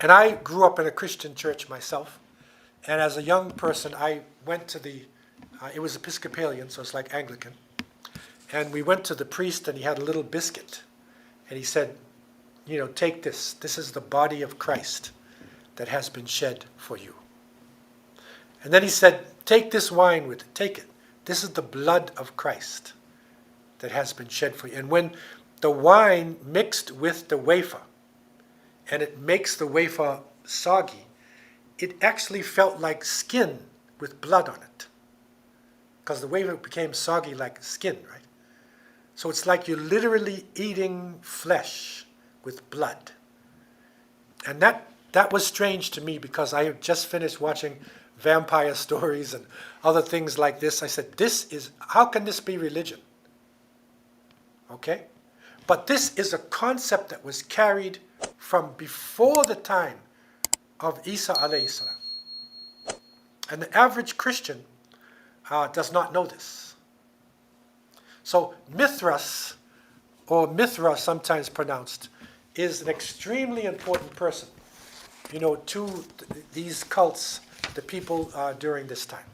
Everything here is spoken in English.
And I grew up in a Christian church myself. And as a young person, I went to it was Episcopalian, so it's like Anglican. And we went to the priest, and he had a little biscuit. And he said, take this. This is the body of Christ that has been shed for you. And then he said, take this wine with it. Take it. This is the blood of Christ that has been shed for you. And when the wine mixed with the wafer, and it makes the wafer soggy, it actually felt like skin with blood on it. Because the wafer became soggy like skin, right? So it's like you're literally eating flesh with blood. And that was strange to me, because I had just finished watching vampire stories and other things like this. I said, how can this be religion? Okay? But this is a concept that was carried from before the time of Isa alayhi salam. And the average Christian does not know this. So Mithras, or Mithra sometimes pronounced, is an extremely important person, to these cults, the people during this time.